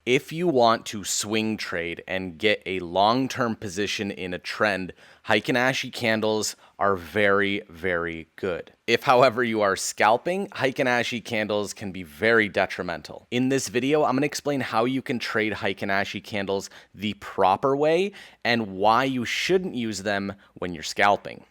If you want to swing trade and get a long-term position in a trend, Heikin-Ashi candles are very, very good. If, however, you are scalping, Heikin-Ashi candles can be very detrimental. In this video, I'm going to explain how you can trade Heikin-Ashi candles the proper way and why you shouldn't use them when you're scalping.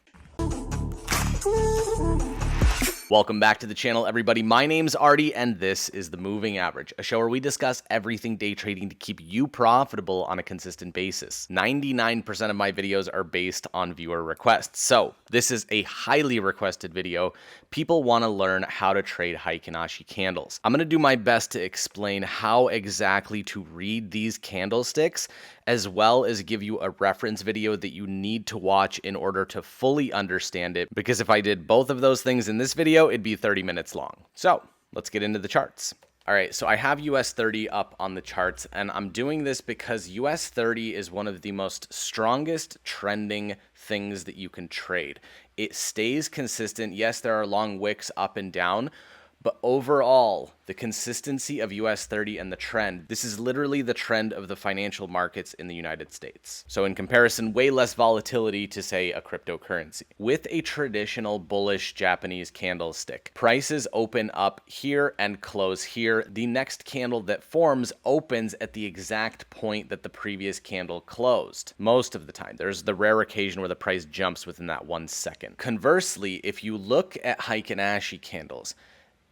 Welcome back to the channel, everybody. My name's Artie, and this is The Moving Average, a show where we discuss everything day trading to keep you profitable on a consistent basis. 99% of my videos are based on viewer requests, so this is a highly requested video. People want to learn how to trade Heikin-Ashi candles. I'm going to do my best to explain how exactly to read these candlesticks, as well as give you a reference video that you need to watch in order to fully understand it, because if I did both of those things in this video, it'd be 30 minutes long. So let's get into the charts. All right, so I have US 30 up on the charts, and I'm doing this because US 30 is one of the most strongest trending things that you can trade. It stays consistent. Yes, there are long wicks up and down, but overall, the consistency of US 30 and the trend, this is literally the trend of the financial markets in the United States. So in comparison, way less volatility to, say, a cryptocurrency. With a traditional bullish Japanese candlestick, prices open up here and close here. The next candle that forms opens at the exact point that the previous candle closed. Most of the time. There's the rare occasion where the price jumps within that 1 second. Conversely, if you look at Heikin-Ashi candles,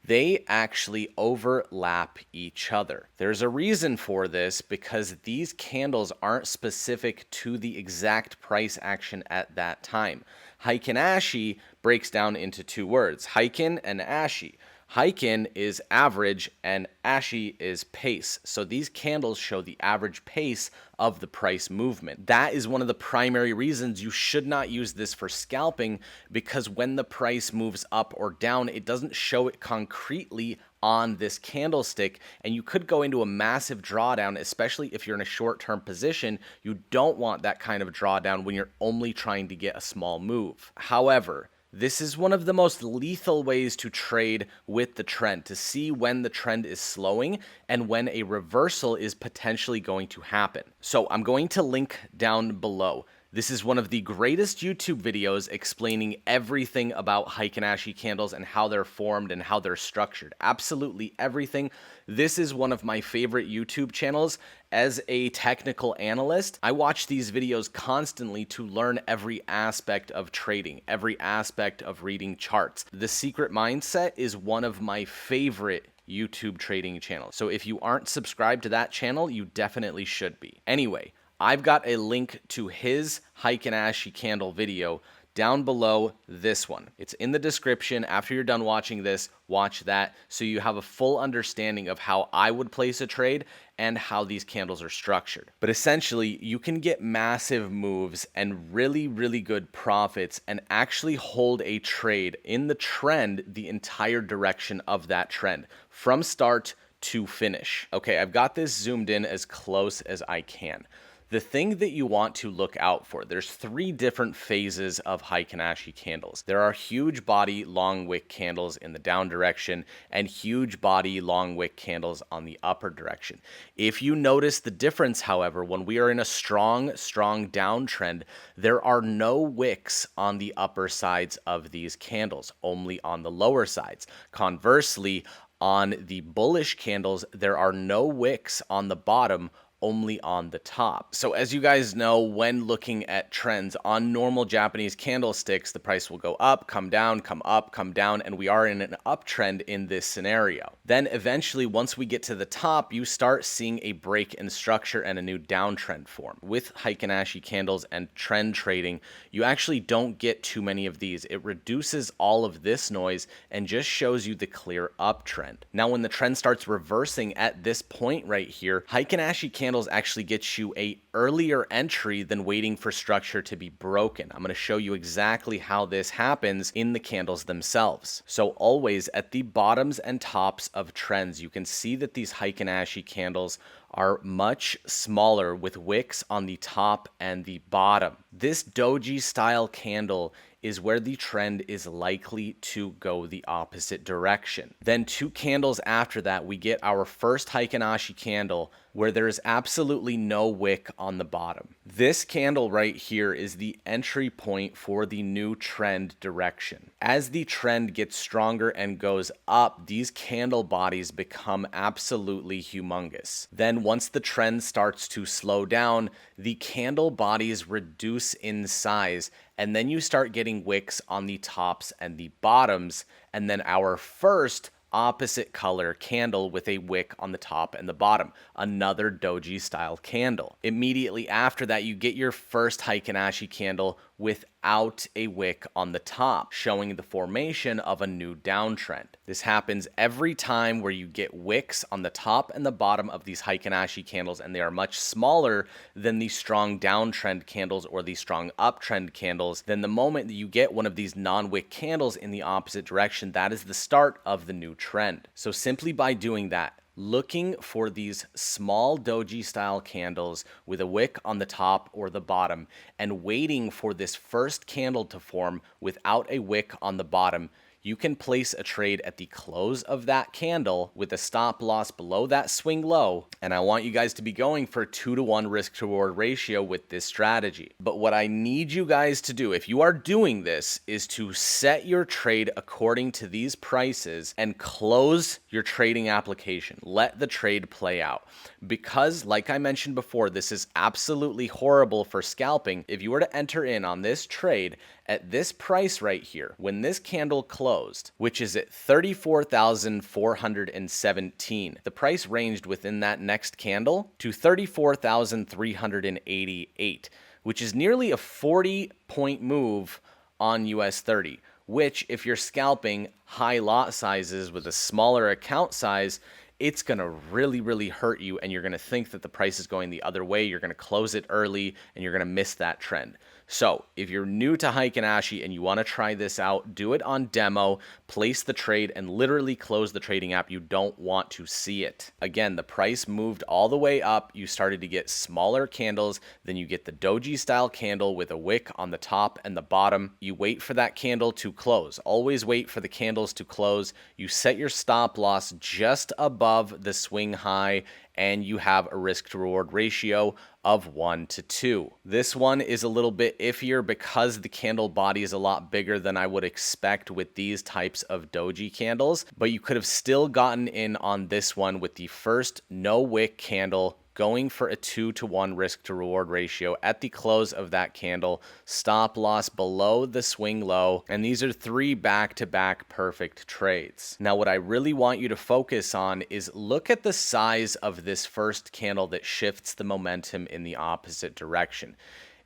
they actually overlap each other. There's a reason for this because these candles aren't specific to the exact price action at that time. Heikin-Ashi breaks down into two words, Heikin and Ashi. Heikin is average and Ashi is pace. So these candles show the average pace of the price movement. That is one of the primary reasons you should not use this for scalping, because when the price moves up or down, it doesn't show it concretely on this candlestick, and you could go into a massive drawdown, especially if you're in a short-term position. You don't want that kind of drawdown when you're only trying to get a small move. However, this is one of the most lethal ways to trade with the trend, to see when the trend is slowing and when a reversal is potentially going to happen. So I'm going to link down below. This is one of the greatest YouTube videos explaining everything about Heikin-Ashi candles and how they're formed and how they're structured. Absolutely everything. This is one of my favorite YouTube channels. As a technical analyst, I watch these videos constantly to learn every aspect of trading, every aspect of reading charts. The Secret Mindset is one of my favorite YouTube trading channels. So if you aren't subscribed to that channel, you definitely should be. Anyway, I've got a link to his Heikin-Ashi candle video down below this one. It's in the description. After you're done watching this, watch that so you have a full understanding of how I would place a trade and how these candles are structured. But essentially, you can get massive moves and really, really good profits and actually hold a trade in the trend the entire direction of that trend from start to finish. Okay, I've got this zoomed in as close as I can. The thing that you want to look out for, there's three different phases of Heikin-Ashi candles. There are huge body long wick candles in the down direction and huge body long wick candles on the upper direction. If you notice the difference, however, when we are in a strong downtrend, there are no wicks on the upper sides of these candles, only on the lower sides. Conversely, on the bullish candles, there are no wicks on the bottom, only on the top. So as you guys know, when looking at trends on normal Japanese candlesticks, the price will go up, come down, come up, come down, and we are in an uptrend in this scenario. Then eventually, once we get to the top, you start seeing a break in structure and a new downtrend form. With Heikin-Ashi candles and trend trading, you actually don't get too many of these. It reduces all of this noise and just shows you the clear uptrend. Now, when the trend starts reversing at this point right here, Heikin-Ashi candles actually get you a earlier entry than waiting for structure to be broken. I'm going to show you exactly how this happens in the candles themselves. So always at the bottoms and tops of trends, you can see that these Heikin-Ashi candles are much smaller with wicks on the top and the bottom. This doji style candle is where the trend is likely to go the opposite direction. Then 2 candles after that, we get our first Heikin-Ashi candle where there is absolutely no wick on the bottom. This candle right here is the entry point for the new trend direction. As the trend gets stronger and goes up, these candle bodies become absolutely humongous. Then once the trend starts to slow down, the candle bodies reduce in size, and then you start getting wicks on the tops and the bottoms, and then our first opposite color candle with a wick on the top and the bottom, another doji style candle. Immediately after that, you get your first Heikin-Ashi candle without a wick on the top, showing the formation of a new downtrend. This happens every time where you get wicks on the top and the bottom of these Heikin-Ashi candles, and they are much smaller than the strong downtrend candles or the strong uptrend candles. Then the moment that you get one of these non-wick candles in the opposite direction, that is the start of the new trend. So simply by doing that, looking for these small doji style candles with a wick on the top or the bottom and waiting for this first candle to form without a wick on the bottom, you can place a trade at the close of that candle with a stop loss below that swing low. And I want you guys to be going for 2-to-1 risk to reward ratio with this strategy. But what I need you guys to do, if you are doing this, is to set your trade according to these prices and close your trading application. Let the trade play out. Because, like I mentioned before, this is absolutely horrible for scalping. If you were to enter in on this trade at this price right here, when this candle closed, which is at 34,417, the price ranged within that next candle to 34,388, which is nearly a 40-point move on US 30, which if you're scalping high lot sizes with a smaller account size, it's going to really hurt you, and you're going to think that the price is going the other way. You're going to close it early, and you're going to miss that trend. So if you're new to Heikin-Ashi and you want to try this out, do it on demo, place the trade, and literally close the trading app. You don't want to see it. Again, the price moved all the way up. You started to get smaller candles. Then you get the doji style candle with a wick on the top and the bottom. You wait for that candle to close. Always wait for the candles to close. You set your stop loss just above the swing high, and you have a risk to reward ratio of 1-to-2. This one is a little bit iffier because the candle body is a lot bigger than I would expect with these types of doji candles, but you could have still gotten in on this one with the first no wick candle, going for a 2-to-1 risk to reward ratio at the close of that candle, stop loss below the swing low, and these are 3 back-to-back perfect trades. Now what I really want you to focus on is look at the size of this first candle that shifts the momentum in the opposite direction.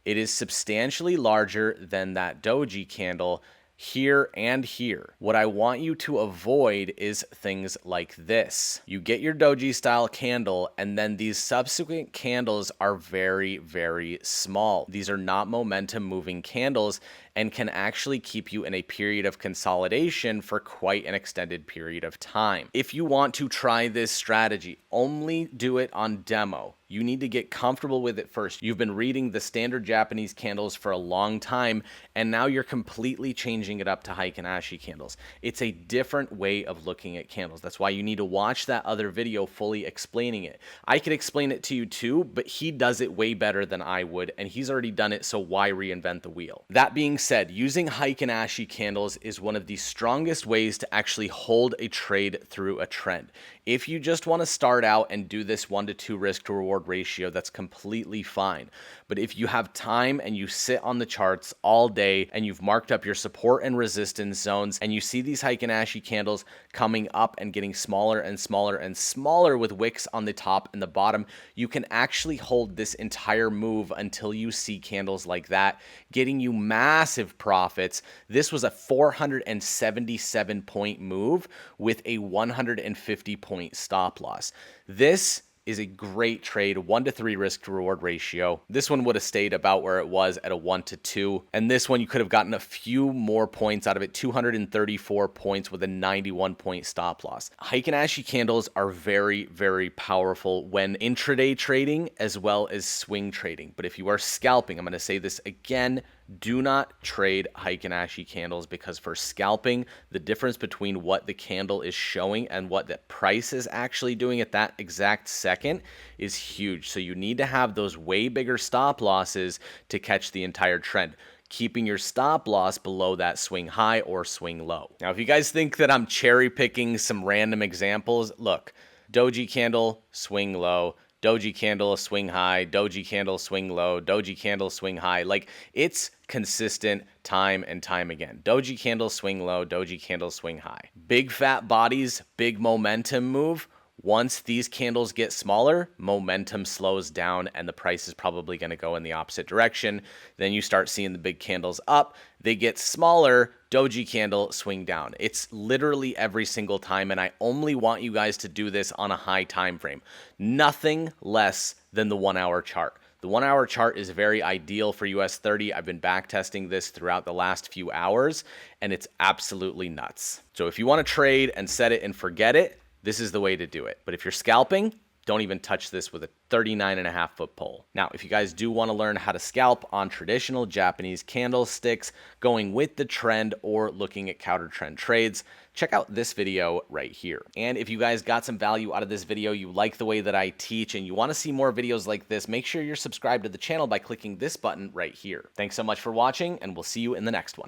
It is substantially larger than that doji candle here and here. What I want you to avoid is things like this. You get your doji style candle, and then these subsequent candles are very small. These are not momentum moving candles and can actually keep you in a period of consolidation for quite an extended period of time. If you want to try this strategy, only do it on demo. You need to get comfortable with it first. You've been reading the standard Japanese candles for a long time, and now you're completely changing it up to Heikin-Ashi candles. It's a different way of looking at candles. That's why you need to watch that other video fully explaining it. I could explain it to you too, but he does it way better than I would, and he's already done it, so why reinvent the wheel? That being said, using Heikin-Ashi candles is one of the strongest ways to actually hold a trade through a trend. If you just want to start out and do this 1-to-2 risk to reward ratio, that's completely fine. But if you have time and you sit on the charts all day and you've marked up your support and resistance zones and you see these Heikin-Ashi candles coming up and getting smaller and smaller with wicks on the top and the bottom, you can actually hold this entire move until you see candles like that, getting you massive profits. This was a 477 point move with a 150 point stop loss. This is a great trade, 1 to 3 risk to reward ratio. This one would have stayed about where it was at a 1 to 2. And this one you could have gotten a few more points out of it, 234 points with a 91 point stop loss. Heikin-Ashi candles are very, very powerful when intraday trading as well as swing trading. But if you are scalping, I'm going to say this again, do not trade Heikin-Ashi candles, because for scalping, the difference between what the candle is showing and what the price is actually doing at that exact second is huge. So you need to have those way bigger stop losses to catch the entire trend, keeping your stop loss below that swing high or swing low. Now, if you guys think that I'm cherry picking some random examples, look, doji candle, swing low, doji candle, swing high, doji candle, swing low, doji candle, swing high. Like, it's consistent time and time again. Doji candle, swing low, doji candle, swing high. Big fat bodies, big momentum move. Once these candles get smaller, momentum slows down and the price is probably going to go in the opposite direction. Then you start seeing the big candles up. They get smaller, doji candle, swing down. It's literally every single time, and I only want you guys to do this on a high time frame. Nothing less than the 1 hour chart. The 1 hour chart is very ideal for US 30. I've been back testing this throughout the last few hours, and it's absolutely nuts. So if you want to trade and set it and forget it, this is the way to do it. But if you're scalping, don't even touch this with a 39.5 foot pole. Now, if you guys do want to learn how to scalp on traditional Japanese candlesticks, going with the trend or looking at counter trend trades, check out this video right here. And if you guys got some value out of this video, you like the way that I teach, and you want to see more videos like this, make sure you're subscribed to the channel by clicking this button right here. Thanks so much for watching, and we'll see you in the next one.